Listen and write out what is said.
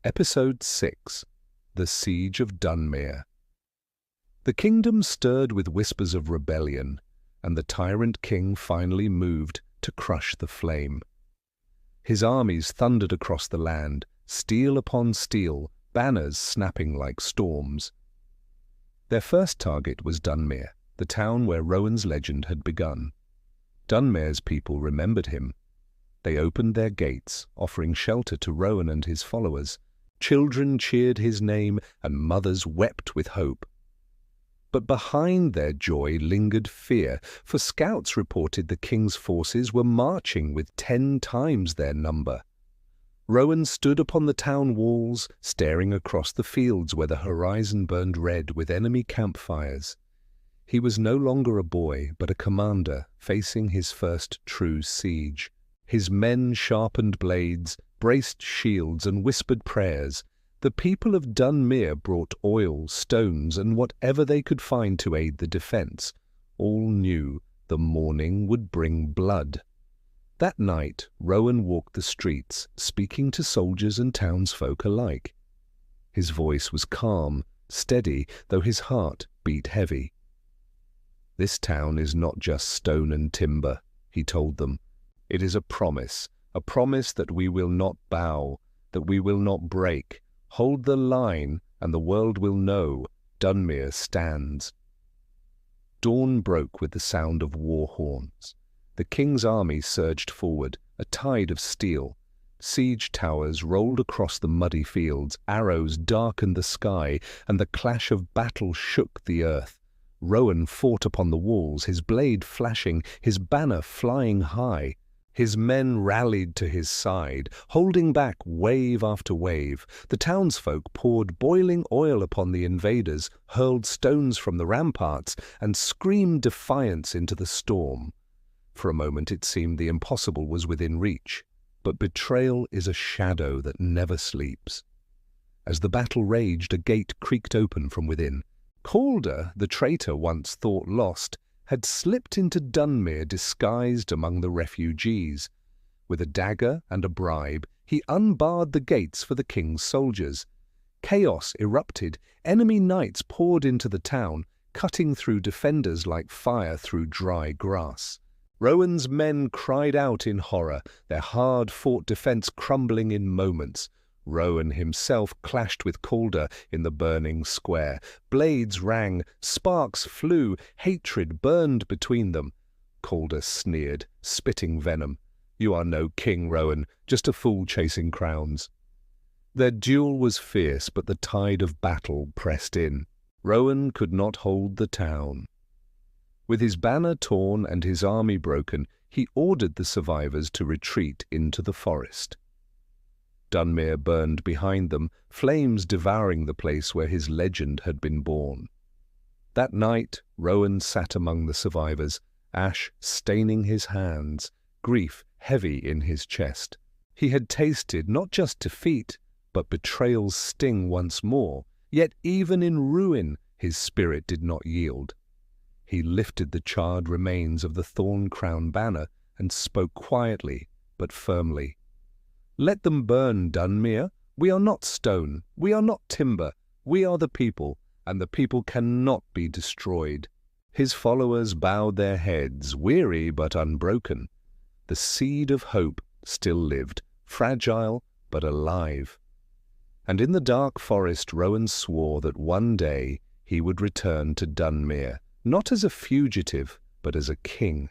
Episode 6. The Siege of Dunmere. The kingdom stirred with whispers of rebellion, and the tyrant king finally moved to crush the flame. His armies thundered across the land, steel upon steel, banners snapping like storms. Their first target was Dunmere, the town where Rowan's legend had begun. Dunmere's people remembered him. They opened their gates, offering shelter to Rowan and his followers. Children cheered his name, and mothers wept with hope. But behind their joy lingered fear, for scouts reported the king's forces were marching with 10 times their number. Rowan stood upon the town walls, staring across the fields where the horizon burned red with enemy campfires. He was no longer a boy, but a commander, facing his first true siege. His men sharpened blades, braced shields, and whispered prayers. The people of Dunmere brought oil, stones, and whatever they could find to aid the defense. All knew the morning would bring blood. That night, Rowan walked the streets, speaking to soldiers and townsfolk alike. His voice was calm, steady, though his heart beat heavy. "This town is not just stone and timber," he told them. "It is a promise that we will not bow, that we will not break. Hold the line, and the world will know Dunmere stands." Dawn broke with the sound of war horns. The king's army surged forward, a tide of steel. Siege towers rolled across the muddy fields, arrows darkened the sky, and the clash of battle shook the earth. Rowan fought upon the walls, his blade flashing, his banner flying high. His men rallied to his side, holding back wave after wave. The townsfolk poured boiling oil upon the invaders, hurled stones from the ramparts, and screamed defiance into the storm. For a moment it seemed the impossible was within reach, but betrayal is a shadow that never sleeps. As the battle raged, a gate creaked open from within. Calder, the traitor once thought lost, had slipped into Dunmere disguised among the refugees. With a dagger and a bribe, he unbarred the gates for the king's soldiers. Chaos erupted. Enemy knights poured into the town, cutting through defenders like fire through dry grass. Rowan's men cried out in horror, their hard-fought defense crumbling in moments. Rowan himself clashed with Calder in the burning square. Blades rang, sparks flew, hatred burned between them. Calder sneered, spitting venom. "You are no king, Rowan, just a fool chasing crowns." Their duel was fierce, but the tide of battle pressed in. Rowan could not hold the town. With his banner torn and his army broken, he ordered the survivors to retreat into the forest. Dunmere burned behind them, flames devouring the place where his legend had been born. That night, Rowan sat among the survivors, ash staining his hands, grief heavy in his chest. He had tasted not just defeat, but betrayal's sting once more, yet even in ruin his spirit did not yield. He lifted the charred remains of the thorn-crown banner and spoke quietly but firmly. "Let them burn, Dunmere. We are not stone. We are not timber. We are the people, and the people cannot be destroyed." His followers bowed their heads, weary but unbroken. The seed of hope still lived, fragile but alive. And in the dark forest, Rowan swore that one day he would return to Dunmere, not as a fugitive, but as a king.